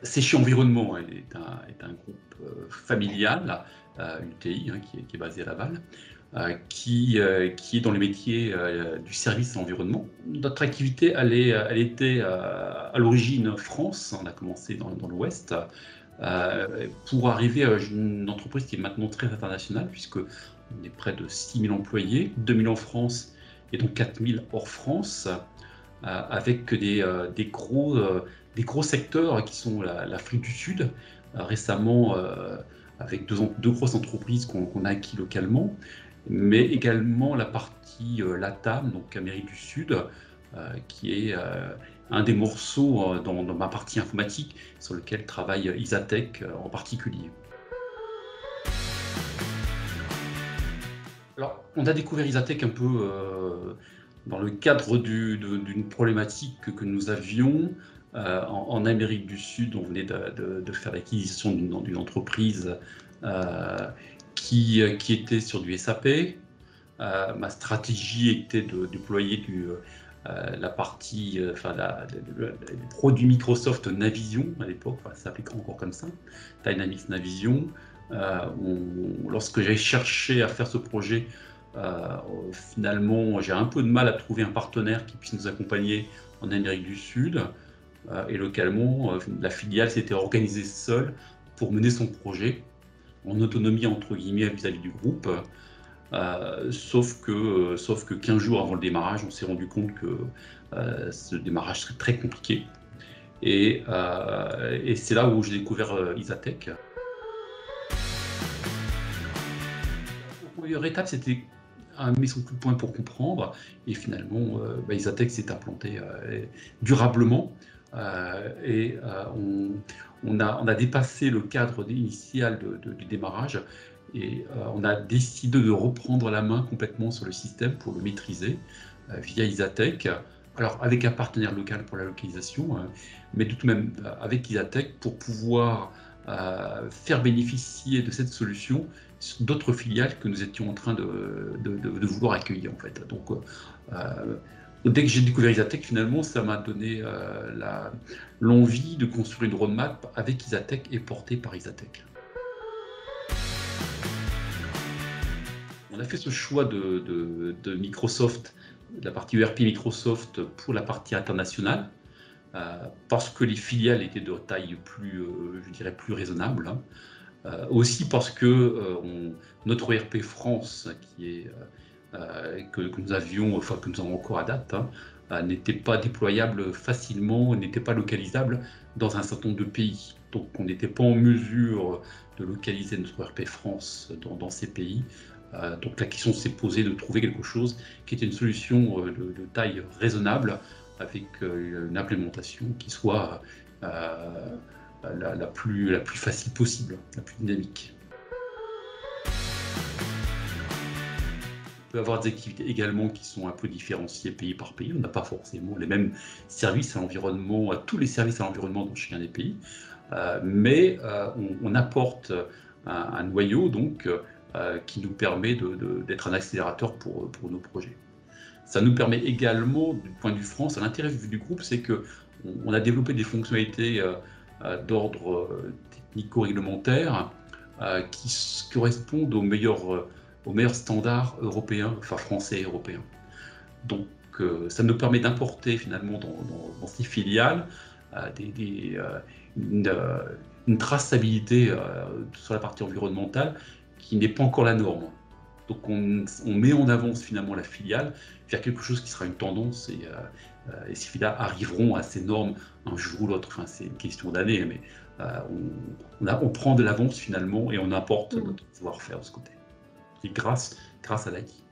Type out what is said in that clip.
Séché Environnement est un groupe familial, UTI, qui est basé à Laval, qui est dans les métiers du service à l'environnement. Notre activité, elle était à l'origine France, on a commencé dans l'Ouest, pour arriver à une entreprise qui est maintenant très internationale, puisqu'on est près de 6 000 employés, 2 000 en France et donc 4 000 hors France, avec des gros secteurs qui sont l'Afrique du Sud, récemment avec deux grosses entreprises qu'on a acquis localement, mais également la partie LATAM, donc Amérique du Sud, qui est un des morceaux dans ma partie informatique sur lequel travaille Isatech en particulier. Alors, on a découvert Isatech un peu dans le cadre d'une problématique que nous avions en Amérique du Sud. On venait de faire l'acquisition d'une entreprise qui était sur du SAP. Ma stratégie était de déployer la partie, les produits Microsoft Navision à l'époque, ça s'appelait encore comme ça, Dynamics Navision. Lorsque j'ai cherché à faire ce projet, finalement, j'ai un peu de mal à trouver un partenaire qui puisse nous accompagner en Amérique du Sud. Et localement, la filiale s'était organisée seule pour mener son projet, en autonomie entre guillemets vis-à-vis du groupe. Sauf que 15 jours avant le démarrage, on s'est rendu compte que ce démarrage serait très compliqué. Et c'est là où j'ai découvert Isatech. La première étape, c'était mettre son coup de poing pour comprendre, et finalement Isatech s'est implanté durablement, et on a dépassé le cadre initial du démarrage, et on a décidé de reprendre la main complètement sur le système pour le maîtriser via Isatech. Alors avec un partenaire local pour la localisation, mais tout de même avec Isatech pour pouvoir faire bénéficier de cette solution d'autres filiales que nous étions en train de vouloir accueillir en fait. Donc dès que j'ai découvert Isatech, finalement, ça m'a donné l'envie de construire une roadmap avec Isatech et portée par Isatech. On a fait ce choix de Microsoft, de la partie ERP Microsoft pour la partie internationale, parce que les filiales étaient de taille plus, je dirais, plus raisonnable. Aussi parce que notre ERP France, que nous avions, enfin que nous avons encore à date, n'était pas déployable facilement, n'était pas localisable dans un certain nombre de pays. Donc on n'était pas en mesure de localiser notre ERP France dans ces pays. Donc la question s'est posée de trouver quelque chose qui était une solution de taille raisonnable, avec une implémentation qui soit la plus facile possible, la plus dynamique. On peut avoir des activités également qui sont un peu différenciées pays par pays. On n'a pas forcément les mêmes services à l'environnement, tous les services à l'environnement dans chacun des pays, mais on apporte un noyau donc qui nous permet d'être un accélérateur pour nos projets. Ça nous permet également, du point de vue France, l'intérêt du groupe, c'est qu'on a développé des fonctionnalités d'ordre technico-réglementaire qui correspondent aux meilleurs standards européens, enfin français et européens. Donc ça nous permet d'importer finalement dans ces filiales une traçabilité sur la partie environnementale qui n'est pas encore la norme. Donc on met en avance finalement la filiale vers quelque chose qui sera une tendance, et ces filiales arriveront à ces normes un jour ou l'autre. Enfin, c'est une question d'années, mais on prend de l'avance finalement et on apporte notre savoir-faire de ce côté. Et grâce à l'IT.